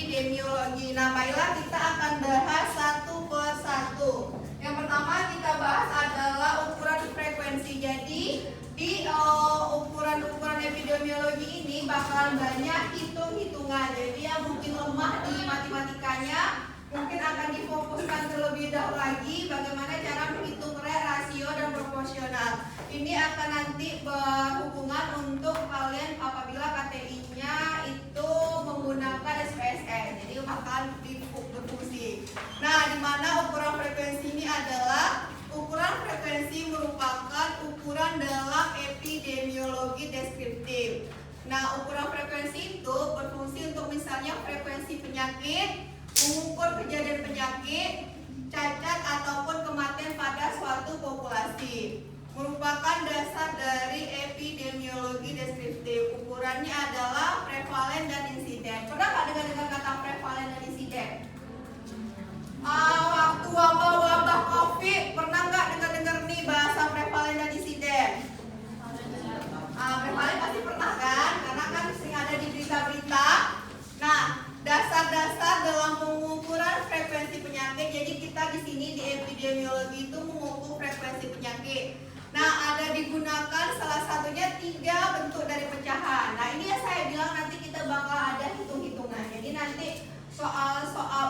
epidemiologi. Nah, baiklah kita akan bahas satu persatu. Yang pertama kita bahas adalah ukuran frekuensi. Jadi di ukuran epidemiologi ini bakalan banyak hitung-hitungan. Jadi yang mungkin lemah di matematikanya mungkin akan difokuskan terlebih dahulu lagi bagaimana cara menghitung rasio dan proporsional. Ini akan nanti berhubungan untuk kalian apabila KTI-nya itu menggunakan SPSS. Jadi bakalan berfungsi. Nah, di mana ukuran frekuensi ini adalah ukuran frekuensi merupakan ukuran dalam epidemiologi deskriptif. Nah, ukuran frekuensi itu berfungsi untuk misalnya frekuensi penyakit, mengukur kejadian penyakit, cacat ataupun kematian pada suatu populasi. Merupakan dasar dari epidemiologi deskriptif. Ukurannya adalah prevalen dan insiden. Pernah nggak dengar kata prevalen dan insiden? Waktu wabah COVID, pernah nggak dengar nih bahasa prevalen dan insiden? Prevalen pasti pernah kan? Karena kan sering ada di berita-berita. Nah, dasar-dasar dalam pengukuran frekuensi penyakit. Jadi kita di sini di epidemiologi itu mengukur frekuensi penyakit. Nah, ada digunakan salah satunya 3 bentuk dari pecahan. Nah, ini yang saya bilang nanti kita bakal ada hitung-hitungan. Jadi nanti soal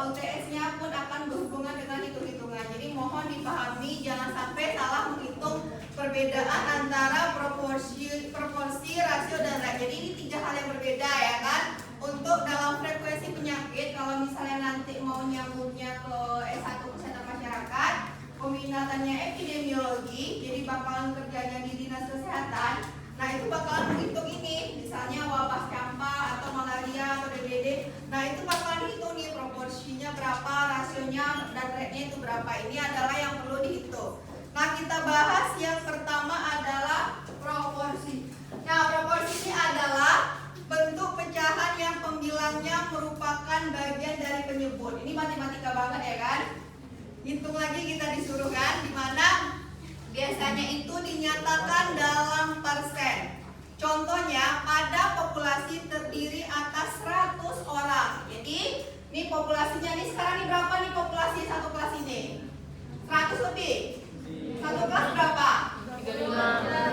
UTS-nya pun akan berhubungan dengan hitung-hitungan. Jadi mohon dipahami, jangan sampai salah menghitung perbedaan antara proporsi, rasio, dan rate. Jadi ini 3 hal yang berbeda ya kan. Untuk dalam frekuensi penyakit, kalau misalnya nanti mau nyambungnya ke S1 Kesehatan Masyarakat, peminatannya epidemiologi, jadi bakalan kerjanya di dinas kesehatan. Nah, itu bakalan menghitung ini, misalnya wabah campak atau malaria atau DBD. Nah, itu bakalan hitung nih proporsinya berapa, rasionya dan rate-nya itu berapa. Ini adalah yang perlu dihitung. Nah, kita bahas yang pertama adalah proporsi. Nah, proporsi ini adalah bentuk pecahan yang pembilangnya merupakan bagian dari penyebut. Ini matematika banget ya kan? Hitung lagi kita disuruh kan, dimana biasanya itu dinyatakan dalam persen. Contohnya pada populasi terdiri atas 100 orang. Jadi ini populasinya nih sekarang nih berapa nih populasi satu kelas ini? 100 lebih. Satu kelas berapa? 35.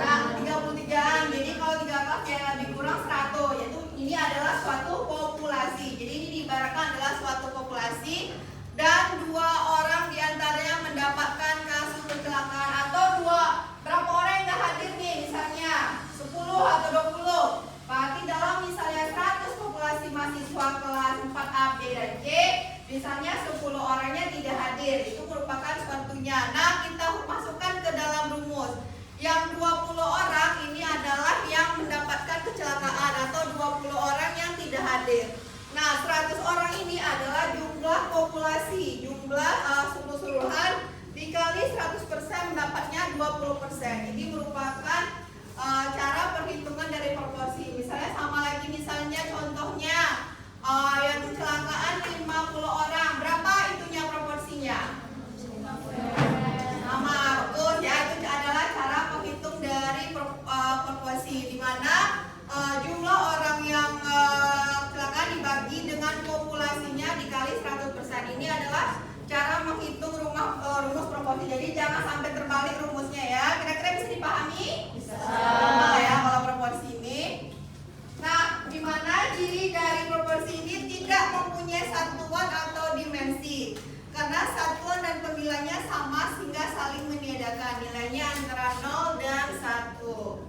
Nah, 33. Jadi kalau 3 kelas ya lebih kurang 100. Yaitu ini adalah suatu populasi. Jadi ini diibaratkan adalah suatu populasi dan 2 orang diantaranya mendapatkan kasus kecelakaan atau berapa orang yang nggak hadir nih, misalnya 10 atau 20. Berarti dalam misalnya 100 populasi mahasiswa kelas 4A, B, dan C, misalnya 10 orangnya tidak hadir. Itu merupakan suatunya. Nah, kita masukkan ke dalam rumus. Yang 20 orang ini adalah yang mendapatkan kecelakaan atau 20 orang yang tidak hadir. Nah, 100 orang ini adalah jumlah populasi, jumlah keseluruhan dikali 100% mendapatnya 20%. Ini merupakan cara perhitungan dari proporsi. Misalnya sama lagi, misalnya contohnya yang kecelakaan 50 orang, berapa itunya proporsinya? Sama, betul ya, itu adalah cara menghitung dari proporsi, di mana jumlah orang yang kecelakaan dibagi dengan populasinya dikali 100%. Ini adalah cara menghitung rumus proporsi. Jadi jangan sampai terbalik rumusnya ya. Kira-kira bisa dipahami? Bisa. Ya kalau proporsi ini. Nah, di mana ciri dari proporsi ini tidak mempunyai satuan atau dimensi. Karena satuan dan pembilangnya sama sehingga saling meniadakan. Nilainya antara 0 dan 1.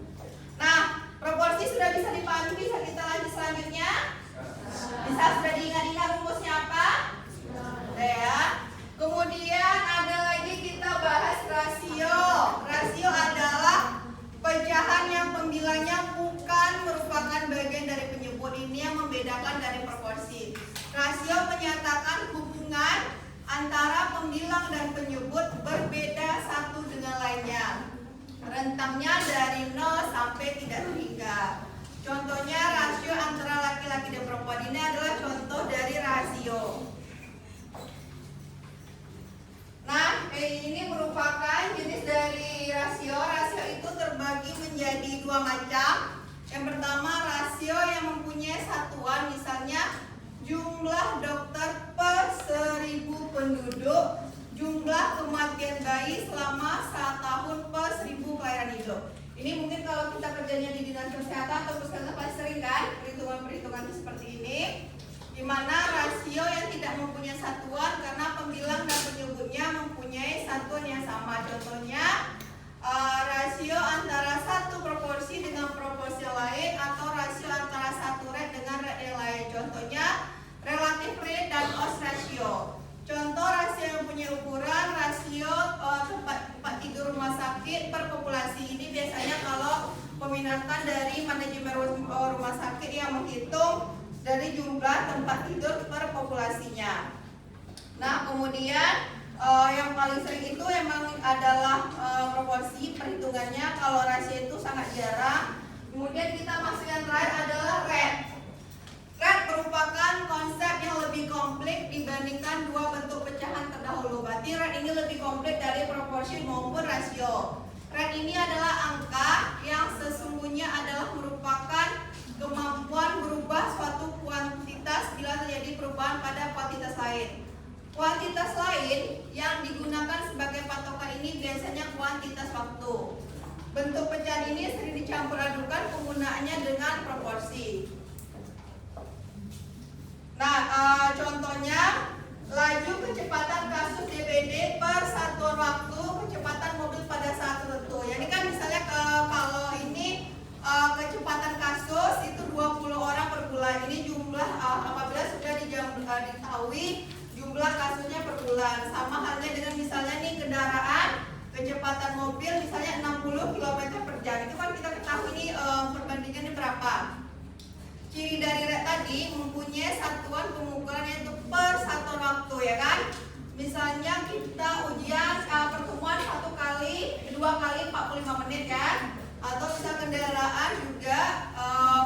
Nah, proporsi sudah bisa dipahami, bisa kita lanjut selanjutnya? Bisa, sudah diingat-ingat rumusnya apa? Ya. Kemudian ada lagi kita bahas rasio. Rasio adalah pecahan yang pembilangnya bukan merupakan bagian dari penyebut. Ini yang membedakan dari proporsi. Rasio menyatakan hubungan antara pembilang dan penyebut berbeda satu dengan lainnya. Rentangnya dari 0 sampai tidak terhingga. Contohnya rasio antara laki-laki dan perempuan. Ini adalah contoh dari rasio. Nah, ini merupakan jenis dari rasio. Rasio itu terbagi menjadi 2 macam. Yang pertama rasio yang mempunyai satuan, misalnya jumlah dokter per 1000 penduduk, jumlah kematian bayi selama 1 tahun per 1000 kelahiran hidup. Ini mungkin kalau kita kerjanya di dinas kesehatan atau puskesmas pasti sering kan perhitungan-perhitungan seperti ini, di mana rasio yang tidak mempunyai satuan karena pembilang dan penyebutnya mempunyai satuan yang sama. Contohnya rasio antara satu proporsi dengan proporsi lain atau rasio antara satu rate dengan rate yang lain. Contohnya relative rate dan odds ratio. Contoh rasio yang punya ukuran rasio tempat tidur rumah sakit per populasi. Ini biasanya kalau peminatan dari manajemen rumah sakit yang menghitung dari jumlah tempat tidur per populasinya. Nah, kemudian yang paling sering itu emang adalah proporsi perhitungannya. Kalau rasio itu sangat jarang. Kemudian kita masukkan terakhir adalah rate. Rate merupakan konsep yang lebih komplit dibandingkan dua bentuk pecahan terdahulu. Berarti rate ini lebih komplit dari proporsi maupun rasio. Rate ini adalah angka yang sesungguhnya adalah merupakan kemampuan berubah suatu kuantitas bila terjadi perubahan pada kuantitas lain. Kuantitas lain yang digunakan sebagai patokan ini biasanya kuantitas waktu. Bentuk pecahan ini sering dicampur adukan penggunaannya dengan proporsi. Nah, contohnya laju kecepatan kasus DBD per satuan waktu kecepatan mobil pada saat tertentu. Jadi kan misalnya kalau ini kecepatan kasus itu 20 orang per bulan. Ini jumlah apabila sudah diketahui jumlah kasusnya per bulan. Sama halnya dengan misalnya nih kendaraan kecepatan mobil misalnya 60 km per jam. Itu kan kita ketahui ini perbandingannya berapa. Ciri dari rate tadi mempunyai satuan pengukuran yaitu per satuan waktu, ya kan? Misalnya kita ujian pertemuan 1 kali, 2 kali 45 menit kan? Atau misal kendaraan juga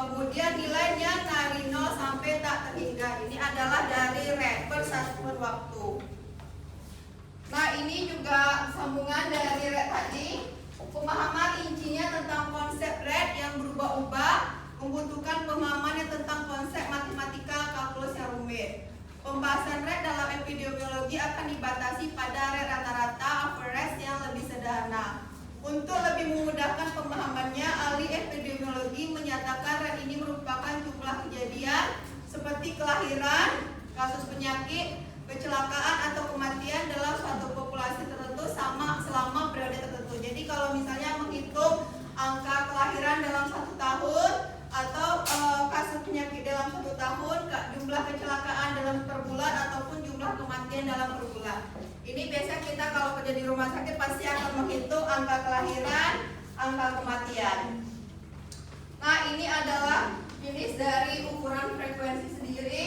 kemudian nilainya dari 0 sampai tak terhingga. Ini adalah dari rate per satuan waktu. Nah, ini juga sambungan dari rate tadi. Pemahaman incinya tentang konsep rate yang berubah-ubah membutuhkan pemahaman yang tentang konsep matematika kalkulus yang rumit. Pembahasan rate dalam epidemiologi akan dibatasi pada rate rata-rata average yang lebih sederhana. Untuk lebih memudahkan pemahamannya, ahli epidemiologi menyatakan rate ini merupakan jumlah kejadian seperti kelahiran, kasus penyakit, kecelakaan atau kematian dalam suatu populasi tertentu selama periode tertentu. Jadi kalau misalnya menghitung angka kelahiran dalam 1 tahun atau kasus penyakit dalam 1 tahun, jumlah kecelakaan dalam per bulan ataupun jumlah kematian dalam per bulan. Ini biasa kita kalau kerja di rumah sakit pasti akan menghitung angka kelahiran, angka kematian. Nah, ini adalah jenis dari ukuran frekuensi sendiri.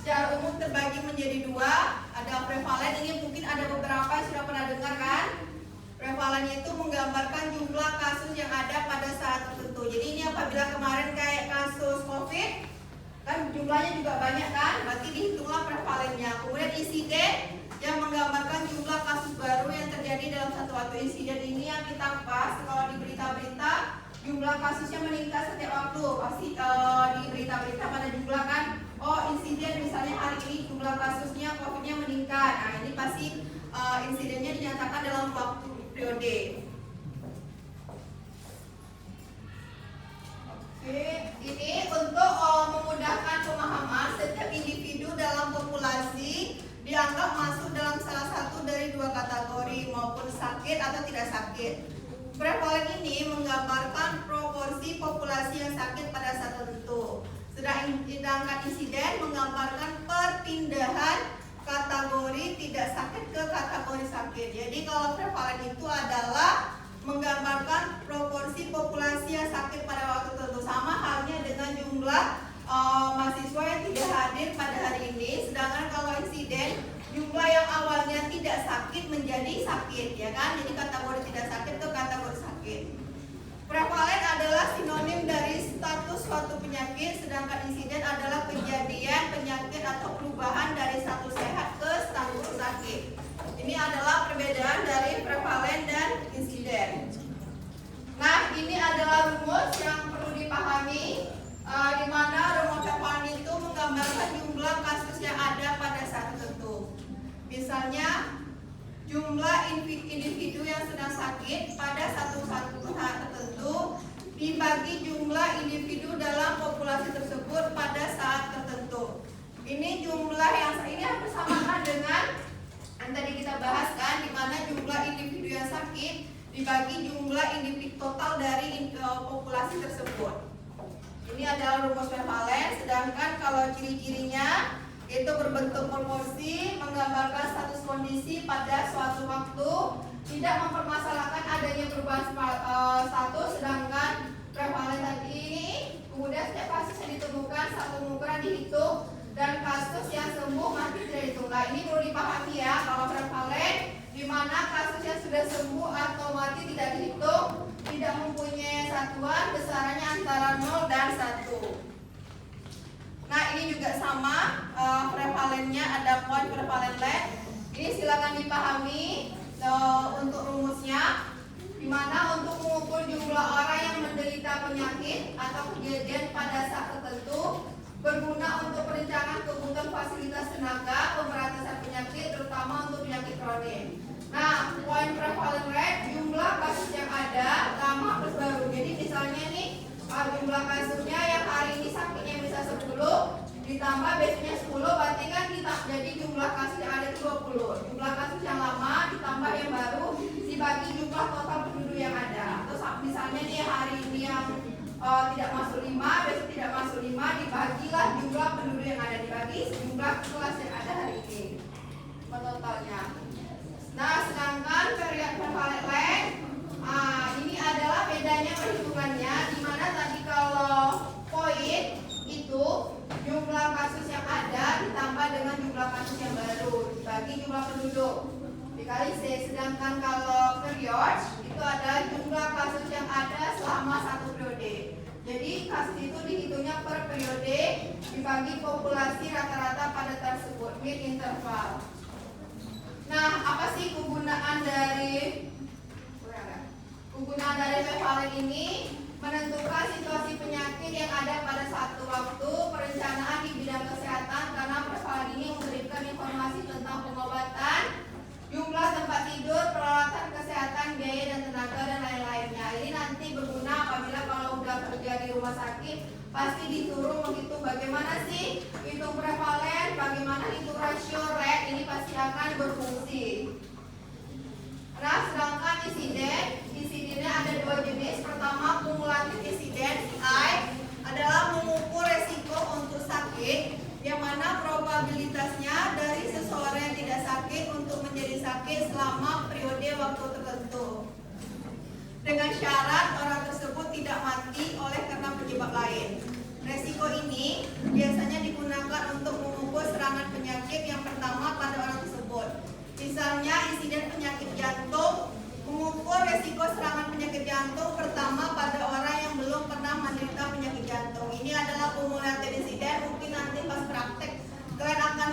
Secara umum terbagi menjadi 2. Ada prevalen, ini mungkin ada beberapa yang sudah pernah dengar kan? Prevalennya itu menggambarkan jumlah kasus yang ada pada saat tertentu. Jadi ini apabila kemarin kayak kasus COVID, kan jumlahnya juga banyak kan? Berarti dihitunglah prevalennya. Kemudian insiden yang menggambarkan jumlah kasus baru yang terjadi dalam satu waktu. Insiden ini yang kita bahas kalau di berita-berita, jumlah kasusnya meningkat setiap waktu. Pasti di berita-berita pada jumlah kan, oh insiden misalnya hari ini jumlah kasusnya COVID-nya meningkat. Nah, ini pasti insidennya dinyatakan dalam waktu periode. Oke, ini untuk memudahkan pemahaman, setiap individu dalam populasi dianggap masuk dalam salah satu dari 2 kategori, maupun sakit atau tidak sakit. Prevalen ini menggambarkan proporsi populasi yang sakit pada saat tertentu. Sedangkan insiden menggambarkan perpindahan kategori tidak sakit ke kategori sakit. Jadi kalau prevalen itu adalah menggambarkan proporsi populasi yang sakit pada waktu tertentu. Sama halnya dengan jumlah mahasiswa yang tidak hadir pada hari ini. Sedangkan kalau insiden, jumlah yang awalnya tidak sakit menjadi sakit, ya kan? Jadi kategori tidak sakit ke kategori sakit. Prevalen adalah sinonim dari status suatu penyakit, sedangkan insiden adalah kejadian penyakit atau perubahan dari status sehat ke status sakit. Ini adalah perbedaan dari prevalen dan insiden. Nah, ini adalah rumus yang perlu dipahami, di mana rumus prevalen itu menggambarkan jumlah kasus Misalnya jumlah individu yang sedang sakit pada satu saat tertentu dibagi jumlah individu dalam populasi tersebut pada saat tertentu. Ini jumlah yang ini bersama dengan yang tadi kita bahas kan, di mana jumlah individu yang sakit dibagi jumlah individu total dari populasi tersebut. Ini adalah rumus prevalen, sedangkan kalau ciri-cirinya itu berbentuk proporsi, menggambarkan status kondisi pada suatu waktu, tidak mempermasalahkan adanya perubahan status, sedangkan prevalen tadi ini kemudian setiap kasus yang ditemukan satu pengukuran dihitung dan kasus yang sembuh mati tidak dihitung. Nah, ini perlu dipahami ya, kalau prevalen di mana kasus yang sudah sembuh atau mati tidak dihitung, tidak mempunyai satuan, besarannya antara 0 dan 1. Nah, ini juga sama, prevalennya ada poin prevalen rate. Ini silakan dipahami untuk rumusnya, di mana untuk mengukur jumlah orang yang menderita penyakit atau kejadian pada saat tertentu berguna untuk perencanaan kebutuhan fasilitas tenaga, pemberantasan penyakit, terutama untuk penyakit kronis. Nah, poin prevalen rate jumlah kasus yang ada lama plus baru. Jadi misalnya nih jumlah kasusnya yang hari ini sakitnya bisa 10 ditambah besoknya 10, berarti kan kita jadi jumlah kasus yang ada 20. Jumlah kasus yang lama ditambah yang baru dibagi jumlah total penduduk yang ada. Terus misalnya nih hari ini yang tidak masuk 5, besok tidak masuk 5, dibagilah jumlah penduduk yang ada, dibagi jumlah kelas yang ada hari ini totalnya. Nah, sedangkan periode prevalen rate ini adalah bedanya perhitungannya, di mana tadi kalau poin itu jumlah kasus yang ada ditambah dengan jumlah kasus yang baru dibagi jumlah penduduk dikali C, sedangkan kalau period itu adalah jumlah kasus yang ada selama satu periode. Jadi kasus itu dihitungnya per periode dibagi populasi rata-rata pada tersebut, mid interval. Nah, apa sih kegunaan dari prevalen ini? Menentukan situasi penyakit yang ada pada satu waktu, perencanaan di bidang kesehatan, karena prevalen ini memberikan informasi tentang pengobatan, jumlah tempat tidur, peralatan kesehatan, biaya dan tenaga dan lain-lainnya. Ini nanti berguna apabila kalau udah kerja di rumah sakit pasti disuruh menghitung bagaimana sih hitung prevalen, bagaimana hitung rasio rate, ini pasti akan berfungsi. Nah, sedangkan insidennya ada dua jenis. Pertama, kumulatif insiden I adalah mengukur resiko untuk sakit, yang mana probabilitasnya dari seseorang yang tidak sakit untuk menjadi sakit selama periode waktu tertentu, dengan syarat orang tersebut tidak mati oleh karena penyebab lain. Resiko ini biasanya digunakan untuk mengukur serangan penyakit yang pertama pada orang tersebut. Misalnya insiden penyakit jantung, mengukur resiko serangan penyakit jantung pertama pada orang yang belum pernah menderita penyakit jantung. Ini adalah kumulatif insiden. Mungkin nanti pas praktek kalian akan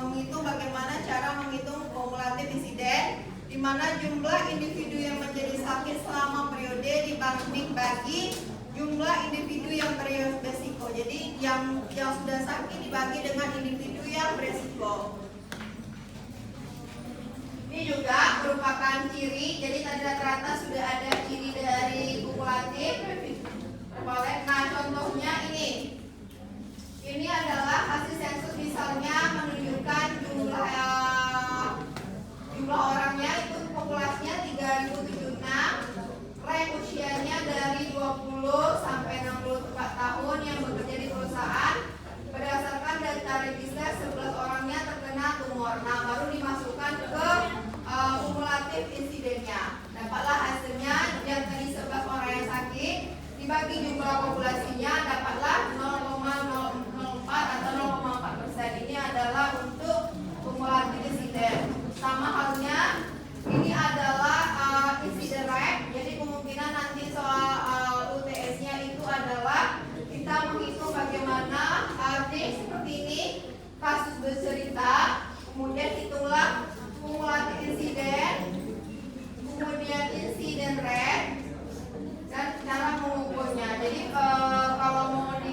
menghitung bagaimana cara menghitung kumulatif insiden, di mana jumlah individu yang menjadi sakit selama periode dibanding bagi jumlah individu yang beresiko. Jadi yang sudah sakit dibagi dengan individu yang beresiko. Ini juga merupakan ciri. Jadi tadi rata-rata sudah ada ciri dari kumulatif prevalen. Nah, contohnya ini. Ini adalah hasil sensus, misalnya menunjukkan jumlah orangnya itu populasinya 3076, rank usianya dari 20 sampai 64 tahun yang bekerja di perusahaan. Berdasarkan data register 11 orangnya terkena tumor. Nah, baru dimasukkan ke kumulatif insidennya. Dapatlah hasilnya yang tadi 11 orang yang sakit dibagi jumlah populasinya dapatlah 0,04 atau 0,4%. Ini adalah untuk kumulatif insiden. Sama halnya ini adalah insiden rate. Jadi kemungkinan nanti soal UTS-nya itu adalah kita menghitung bagaimana seperti ini kasus bercerita, kemudian hitunglah kumulatif insiden, kemudian insiden rate, dan cara mengukurnya. Jadi kalau mau di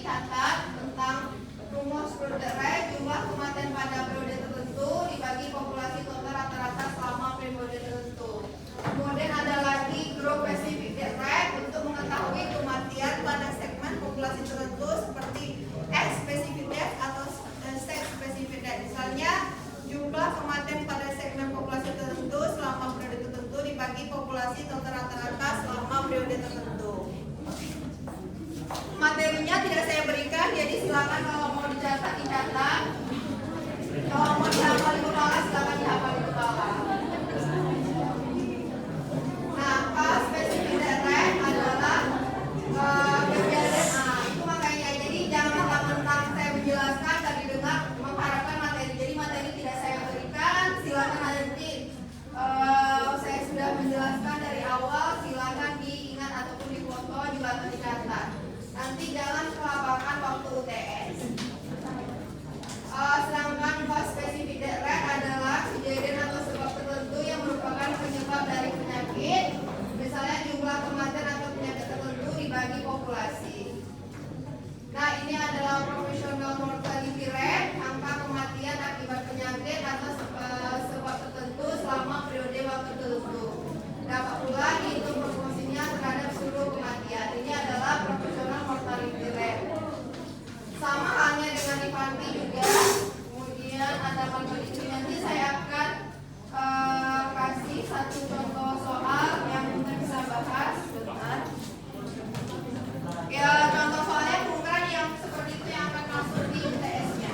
dicatat tentang rumus Rutherford, jumlah kematian pada periode tertentu dibagi populasi total rata-rata selama periode tertentu. Kemudian ada lagi grup specific death rate untuk mengetahui kematian pada segmen populasi tertentu seperti X specific death atau sex specific death. Misalnya jumlah kematian pada segmen populasi tertentu selama periode tertentu dibagi populasi total rata-rata selama periode tertentu. Materinya tidak saya berikan, jadi silakan kalau mau dicatat. Kalau mau dihafal di kepala silakan dihafal di kepala. Nah, spesifik rate adalah kejadian. Itu makanya jadi jangan mentang-mentang saya menjelaskan tadi dengar mengharapkan materi. Jadi materi tidak saya berikan, silakan nanti saya sudah menjelaskan dari awal, silakan diingat ataupun difoto juga atau dicatat. Nanti jangan kelabakan waktu UTS. Sedangkan spesifik rate adalah kejadian atau sebab tertentu yang merupakan penyebab dari penyakit. Misalnya jumlah kematian atau penyakit tertentu dibagi populasi. Nah, ini adalah professional mortality rate, angka kematian akibat penyakit atau sebab tertentu selama periode waktu tertentu. Dapat pula dihitung proporsinya terhadap seluruh kematian. Ini adalah professional mortality rate. Sama halnya dengan Ivanti juga. Kemudian ada matematika. Nanti saya akan kasih satu contoh soal yang kita bisa bahas. Bentar. Ya, contoh soalnya bukan yang seperti itu yang akan masuk di UTS-nya.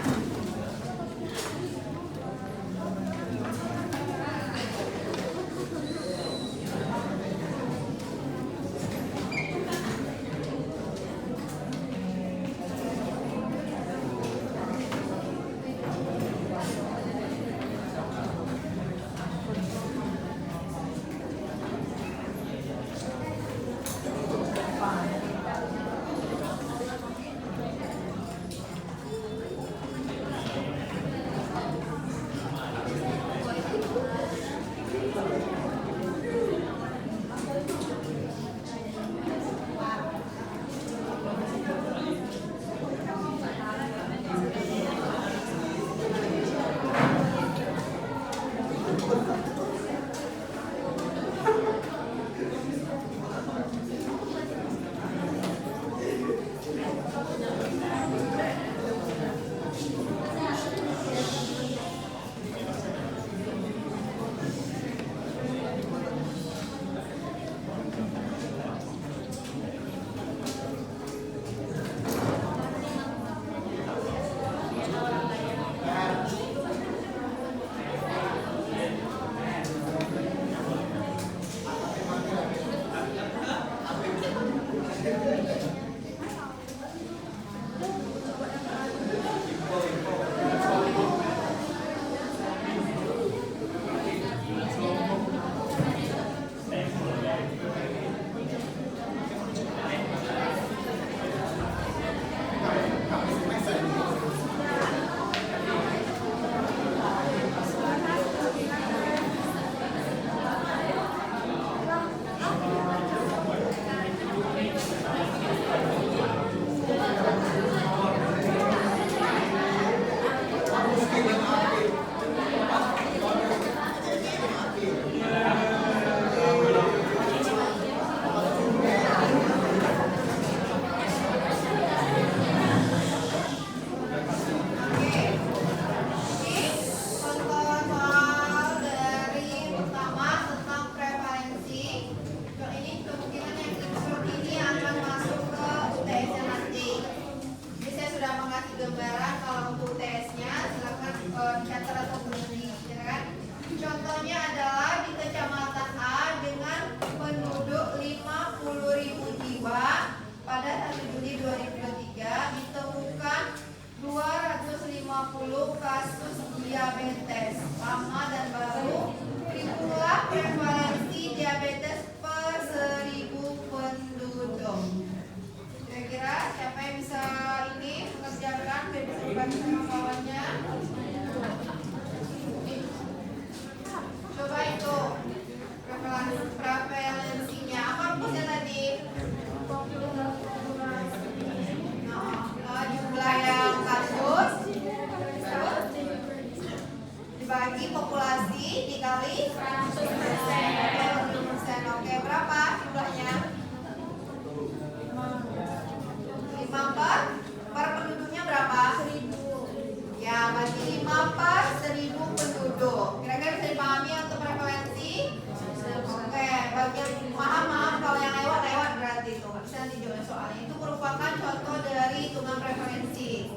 hitungan preferensi.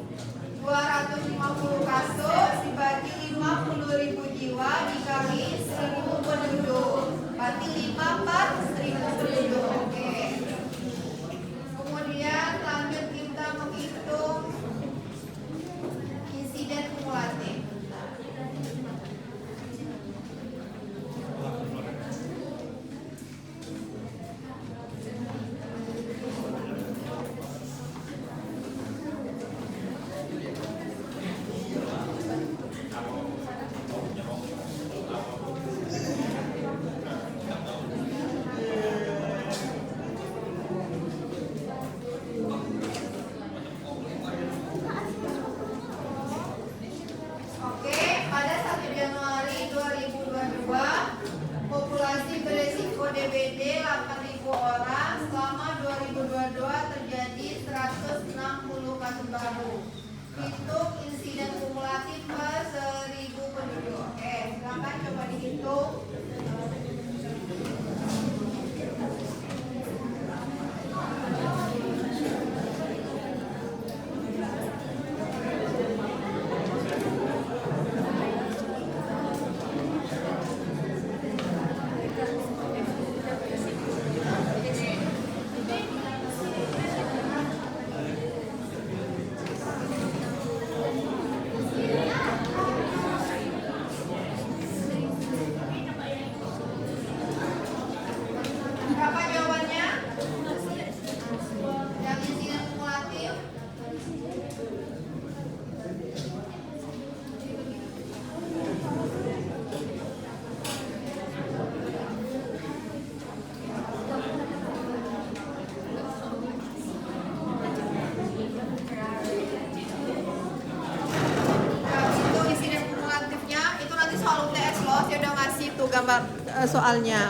250 kasus dibagi 50.000 jiwa dikali 1.000 penduduk. Berarti 5 per 1.000 penduduk. Oke. Kemudian lanjut kita menghitung insiden kumulatif. Populasi beresiko DBD 8.000 orang, selama 2022 terjadi 160 kasus baru. Hitung insiden kumulatif per 1.000 penduduk. Oke, silakan coba dihitung. Berapa jawabannya? Yang insiden kumulatif? Itu insiden kumulatifnya, itu nanti soal UTS loh, saya udah ngasih tuh gambar soalnya.